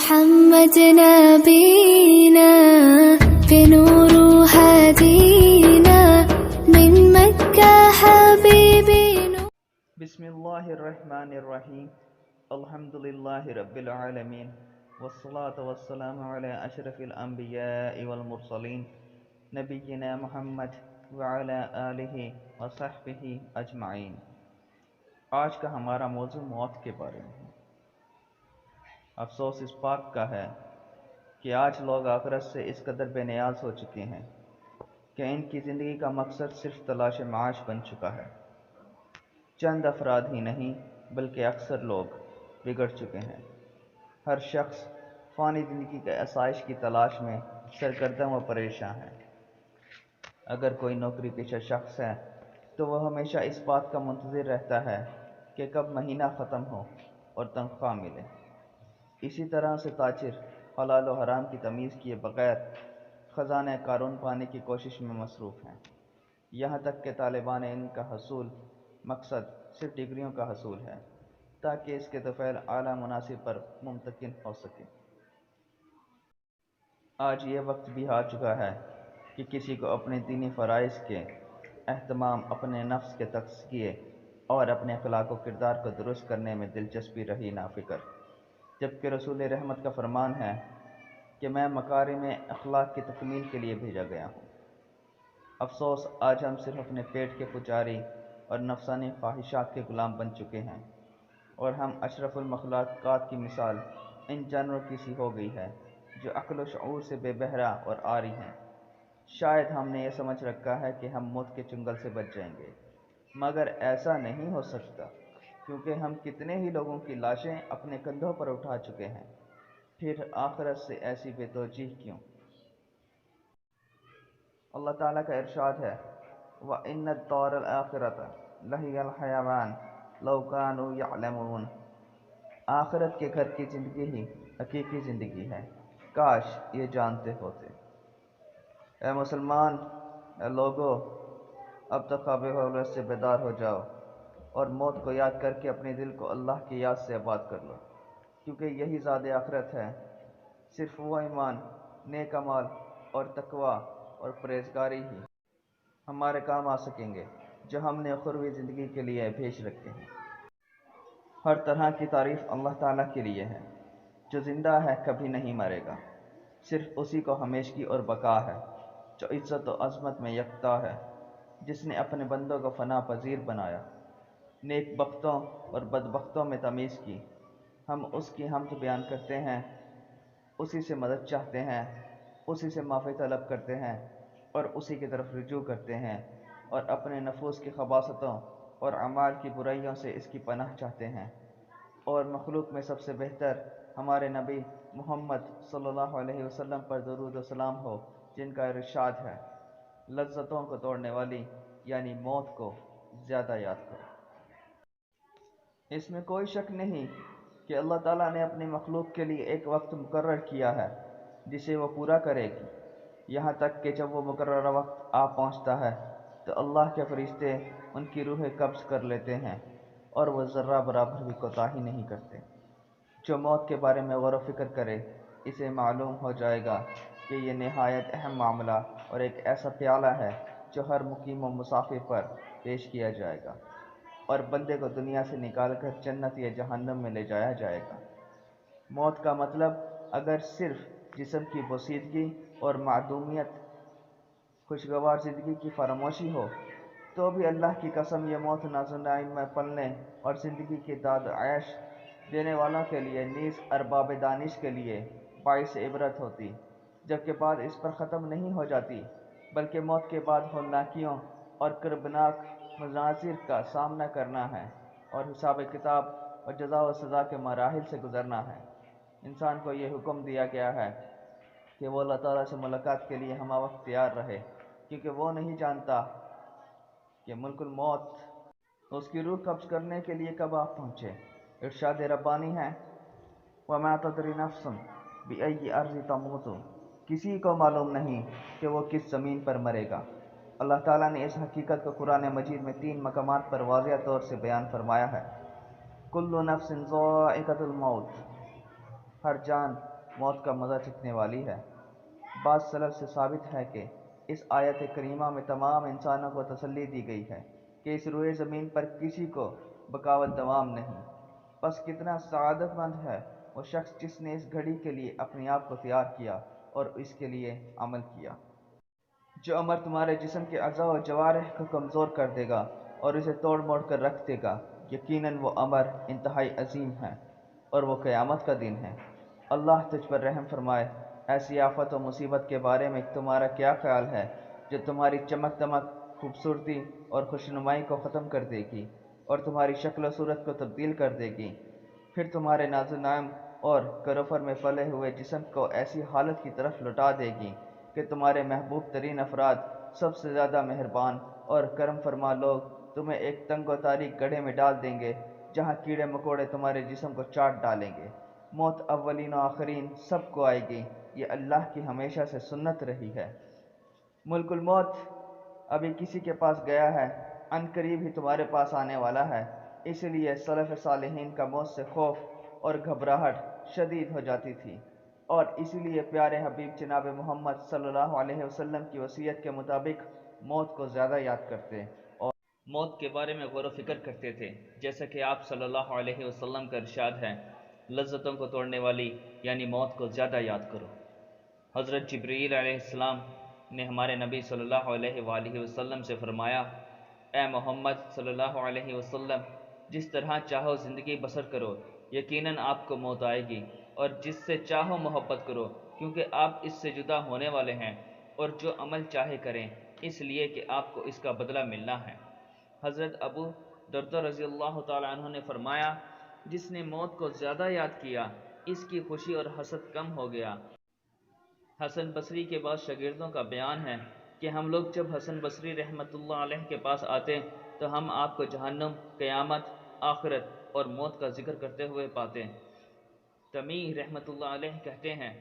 محمد نبينا بنور هدينا من مكة حبيبي. بسم اللہ الرحمن الرحیم. الحمد للہ رب العالمین والصلاة والسلام علی اشرف الانبیاء والمرسلین نبینا محمد وعلی آلہ وصحبہ اجمعین. آج کا ہمارا موضوع موت کے بارے میں ہے. افسوس اس بات کا ہے کہ آج لوگ آخرت سے اس قدر بے نیاز ہو چکے ہیں کہ ان کی زندگی کا مقصد صرف تلاش معاش بن چکا ہے. چند افراد ہی نہیں بلکہ اکثر لوگ بگڑ چکے ہیں. ہر شخص فانی زندگی کے آسائش کی تلاش میں سرگردم و پریشان ہے. اگر کوئی نوکری پیشہ شخص ہے تو وہ ہمیشہ اس بات کا منتظر رہتا ہے کہ کب مہینہ ختم ہو اور تنخواہ ملے. اسی طرح سے تاجر حلال و حرام کی تمیز کیے بغیر خزانہ قارون پانے کی کوشش میں مصروف ہیں. یہاں تک کہ طالبان علم کا حصول مقصد صرف ڈگریوں کا حصول ہے تاکہ اس کے طفیل اعلیٰ مناصب پر ممتکن ہو سکے. آج یہ وقت بھی آ چکا ہے کہ کسی کو اپنے دینی فرائض کے اہتمام، اپنے نفس کے تزکیے اور اپنے اخلاق و کردار کو درست کرنے میں دلچسپی رہی نہ فکر، جبکہ رسول رحمت کا فرمان ہے کہ میں مکارم اخلاق کی تکمیل کے لیے بھیجا گیا ہوں. افسوس آج ہم صرف اپنے پیٹ کے پجاری اور نفسانی خواہشات کے غلام بن چکے ہیں، اور ہم اشرف المخلوقات کی مثال ان جانوروں کی سی ہو گئی ہے جو عقل و شعور سے بے بہرا اور عاری ہیں. شاید ہم نے یہ سمجھ رکھا ہے کہ ہم موت کے چنگل سے بچ جائیں گے، مگر ایسا نہیں ہو سکتا، کیونکہ ہم کتنے ہی لوگوں کی لاشیں اپنے کندھوں پر اٹھا چکے ہیں. پھر آخرت سے ایسی بے توجہی کیوں؟ اللہ تعالیٰ کا ارشاد ہے وَإِنَّ الدَّارَ الْآخِرَةَ لَهِيَ الْحَيَوَانُ لَوْ كَانُوا يَعْلَمُونَ. آخرت کے گھر کی زندگی ہی حقیقی زندگی ہے، کاش یہ جانتے ہوتے. اے مسلمان، اے لوگو، اب تو خواب غفلت سے بیدار ہو جاؤ اور موت کو یاد کر کے اپنے دل کو اللہ کی یاد سے آباد کر لو، کیونکہ یہی زاد آخرت ہے. صرف وہ ایمان، نیک اعمال اور تقوی اور پرہیزگاری ہی ہمارے کام آ سکیں گے جو ہم نے اخروی زندگی کے لیے بھیج رکھے ہیں. ہر طرح کی تعریف اللہ تعالیٰ کے لیے ہے جو زندہ ہے، کبھی نہیں مرے گا. صرف اسی کو ہمیشگی اور بقا ہے جو عزت و عظمت میں یکتا ہے، جس نے اپنے بندوں کو فنا پذیر بنایا، نیک بختوں اور بدبختوں میں تمیز کی. ہم اس کی حمد بیان کرتے ہیں، اسی سے مدد چاہتے ہیں، اسی سے معافی طلب کرتے ہیں اور اسی کی طرف رجوع کرتے ہیں، اور اپنے نفوس کی خباثتوں اور اعمال کی برائیوں سے اس کی پناہ چاہتے ہیں. اور مخلوق میں سب سے بہتر ہمارے نبی محمد صلی اللہ علیہ وسلم پر درود و سلام ہو، جن کا ارشاد ہے لذتوں کو توڑنے والی یعنی موت کو زیادہ یاد کرو. اس میں کوئی شک نہیں کہ اللہ تعالیٰ نے اپنی مخلوق کے لیے ایک وقت مقرر کیا ہے جسے وہ پورا کرے گی. یہاں تک کہ جب وہ مقررہ وقت آ پہنچتا ہے تو اللہ کے فرشتے ان کی روحیں قبض کر لیتے ہیں اور وہ ذرہ برابر بھی کوتاہی نہیں کرتے. جو موت کے بارے میں غور و فکر کرے اسے معلوم ہو جائے گا کہ یہ نہایت اہم معاملہ اور ایک ایسا پیالہ ہے جو ہر مقیم و مسافر پر پیش کیا جائے گا اور بندے کو دنیا سے نکال کر جنت یا جہنم میں لے جایا جائے گا. موت کا مطلب اگر صرف جسم کی بوسیدگی اور معدومیت، خوشگوار زندگی کی فراموشی ہو تو بھی اللہ کی قسم یہ موت ناز و نعیم میں پلنے اور زندگی کی داد و عیش دینے والوں کے لیے نیز ارباب دانش کے لیے باعث عبرت ہوتی، جبکہ بعد اس پر ختم نہیں ہو جاتی بلکہ موت کے بعد ہولناکیوں اور کربناک مناظر کا سامنا کرنا ہے اور حساب کتاب اور جزا و سزا کے مراحل سے گزرنا ہے. انسان کو یہ حکم دیا گیا ہے کہ وہ اللہ تعالیٰ سے ملاقات کے لیے ہمہ وقت تیار رہے، کیونکہ وہ نہیں جانتا کہ ملک الموت اس کی روح قبض کرنے کے لیے کب آ پہنچے. ارشاد ربانی ہے وَمَا تَدْرِي نَفْسٌ بِأَيِّ أَرْضٍ تَمُوتُ. کسی کو معلوم نہیں کہ وہ کس زمین پر مرے گا. اللہ تعالیٰ نے اس حقیقت کو قرآن مجید میں 3 مقامات پر واضح طور سے بیان فرمایا ہے. کل نفس ذائقۃ الموت. ہر جان موت کا مزہ چکھنے والی ہے۔ بعض سلف سے ثابت ہے کہ اس آیت کریمہ میں تمام انسانوں کو تسلی دی گئی ہے کہ اس روئے زمین پر کسی کو بقاوت دوام نہیں۔ بس کتنا سعادت مند ہے وہ شخص جس نے اس گھڑی کے لیے اپنے آپ کو تیار کیا اور اس کے لیے عمل کیا۔ جو عمل تمہارے جسم کے اعضاء و جوارح کو کمزور کر دے گا اور اسے توڑ موڑ کر رکھ دے گا، یقیناً وہ امر انتہائی عظیم ہے اور وہ قیامت کا دن ہے۔ اللہ تجھ پر رحم فرمائے۔ ایسی آفت و مصیبت کے بارے میں تمہارا کیا خیال ہے جو تمہاری چمک دمک، خوبصورتی اور خوشنمائی کو ختم کر دے گی اور تمہاری شکل و صورت کو تبدیل کر دے گی، پھر تمہارے ناز و نعم اور کروفر میں پلے ہوئے جسم کو ایسی حالت کی طرف لوٹا دے گی کہ تمہارے محبوب ترین افراد، سب سے زیادہ مہربان اور کرم فرما لوگ تمہیں ایک تنگ و تاریک گڑھے میں ڈال دیں گے جہاں کیڑے مکوڑے تمہارے جسم کو چاٹ ڈالیں گے۔ موت اولین و آخرین سب کو آئے گی، یہ اللہ کی ہمیشہ سے سنت رہی ہے۔ ملک الموت ابھی کسی کے پاس گیا ہے، عن قریب ہی تمہارے پاس آنے والا ہے، اس لیے سلف صالحین کا موت سے خوف اور گھبراہٹ شدید ہو جاتی تھی، اور اسی لیے پیارے حبیب جناب محمد صلی اللہ علیہ وسلم کی وصیت کے مطابق موت کو زیادہ یاد کرتے اور موت کے بارے میں غور و فکر کرتے تھے، جیسا کہ آپ صلی اللہ علیہ وسلم کا ارشاد ہے، لذتوں کو توڑنے والی یعنی موت کو زیادہ یاد کرو۔ حضرت جبرائیل علیہ السلام نے ہمارے نبی صلی اللہ علیہ وآلہ وسلم سے فرمایا، اے محمد صلی اللہ علیہ وسلم، جس طرح چاہو زندگی بسر کرو، یقیناً آپ کو موت آئے گی، اور جس سے چاہو محبت کرو کیونکہ آپ اس سے جدا ہونے والے ہیں، اور جو عمل چاہے کریں اس لیے کہ آپ کو اس کا بدلہ ملنا ہے۔ حضرت ابو دردہ رضی اللہ تعالیٰ عنہ نے فرمایا، جس نے موت کو زیادہ یاد کیا اس کی خوشی اور حسد کم ہو گیا۔ حسن بصری کے بعد شاگردوں کا بیان ہے کہ ہم لوگ جب حسن بصری رحمۃ اللہ علیہ کے پاس آتے تو ہم آپ کو جہنم، قیامت، آخرت اور موت کا ذکر کرتے ہوئے پاتے۔ تمیہ رحمۃ اللہ علیہ کہتے ہیں،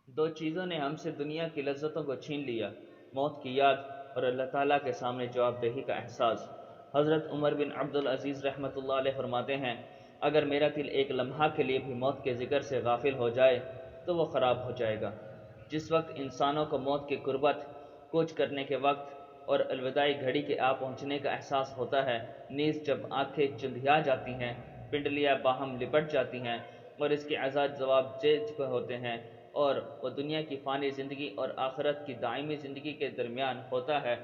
دو چیزوں نے ہم سے دنیا کی لذتوں کو چھین لیا، موت کی یاد اور اللہ تعالیٰ کے سامنے جواب دہی کا احساس۔ حضرت عمر بن عبدالعزیز رحمۃ اللہ علیہ فرماتے ہیں، اگر میرا دل ایک لمحہ کے لیے بھی موت کے ذکر سے غافل ہو جائے تو وہ خراب ہو جائے گا۔ جس وقت انسانوں کو موت کی قربت، کوچ کرنے کے وقت اور الوداعی گھڑی کے آ پہنچنے کا احساس ہوتا ہے، نیز جب آنکھیں چندھیا جاتی ہیں، پنڈلیاں باہم لپٹ جاتی ہیں اور اس کے اعضاء جواب جذب ہوتے ہیں اور وہ دنیا کی فانی زندگی اور آخرت کی دائمی زندگی کے درمیان ہوتا ہے،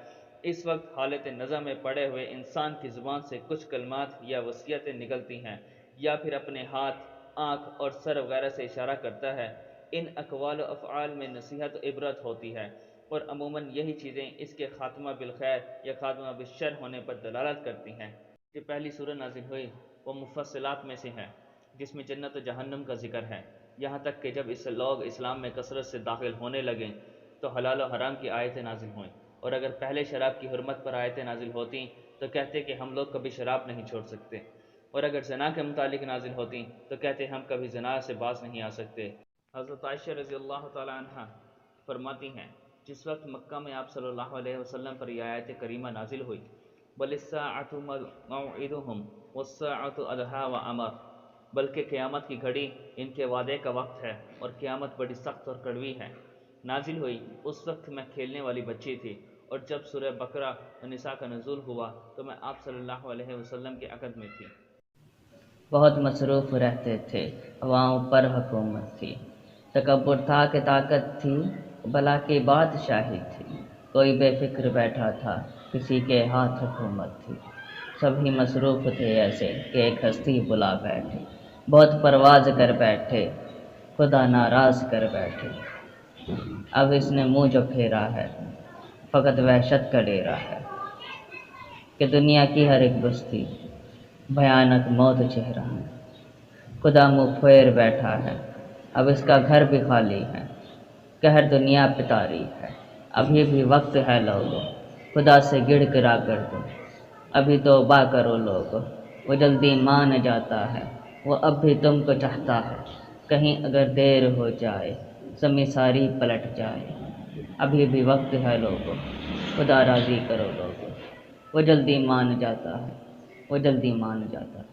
اس وقت حالت نظم میں پڑے ہوئے انسان کی زبان سے کچھ کلمات یا وصیتیں نکلتی ہیں، یا پھر اپنے ہاتھ، آنکھ اور سر وغیرہ سے اشارہ کرتا ہے۔ ان اقوال و افعال میں نصیحت و عبرت ہوتی ہے، اور عموماً یہی چیزیں اس کے خاتمہ بالخیر یا خاتمہ بالشر ہونے پر دلالت کرتی ہیں۔ جو پہلی سورہ نازل ہوئی وہ مفصلات میں سے ہے، جس میں جنت و جہنم کا ذکر ہے، یہاں تک کہ جب اس لوگ اسلام میں کثرت سے داخل ہونے لگے تو حلال و حرام کی آیتیں نازل ہوئیں، اور اگر پہلے شراب کی حرمت پر آیتیں نازل ہوتیں تو کہتے کہ ہم لوگ کبھی شراب نہیں چھوڑ سکتے، اور اگر زنا کے متعلق نازل ہوتیں تو کہتے ہم کبھی زنا سے باز نہیں آ سکتے۔ حضرت عائشہ رضی اللہ تعالیٰ عنہ فرماتی ہیں، جس وقت مکہ میں آپ صلی اللہ علیہ وسلم پر یہ آیت کریمہ نازل ہوئی، بل الساعۃ موعدہم والساعۃ ادھیٰ وامر، بلکہ قیامت کی گھڑی ان کے وعدے کا وقت ہے اور قیامت بڑی سخت اور کڑوی ہے، نازل ہوئی اس وقت میں کھیلنے والی بچی تھی، اور جب سورہ بقرہ و نساء کا نزول ہوا تو میں آپ صلی اللہ علیہ وسلم کے عقد میں تھی۔ بہت مصروف رہتے تھے، عوام پر حکومت تھی، تکبر تھا کہ طاقت تھی، بلا کی بادشاہی تھی، کوئی بے فکر بیٹھا تھا، کسی کے ہاتھ حکومت تھی، سبھی مصروف تھے ایسے کہ ایک ہستی بلا بیٹھے، بہت پرواز کر بیٹھے، خدا ناراض کر بیٹھے، اب اس نے منہ جو پھیرا ہے فقط وحشت کا ڈیرا ہے، کہ دنیا کی ہر ایک بستی بھیانک موت چہرہ ہے، خدا منہ پھیر بیٹھا ہے، اب اس کا گھر بھی خالی ہے، قہر دنیا پہ طاری ہے، ابھی بھی وقت ہے لوگو، خدا سے گڑ گرا کر دو، ابھی توبہ کرو لوگو، وہ جلدی مان جاتا ہے، وہ اب بھی تم کو چاہتا ہے، کہیں اگر دیر ہو جائے زمیں ساری پلٹ جائے، ابھی بھی وقت ہے لوگو، خدا راضی کرو لوگو، وہ جلدی مان جاتا ہے، وہ جلدی مان جاتا ہے۔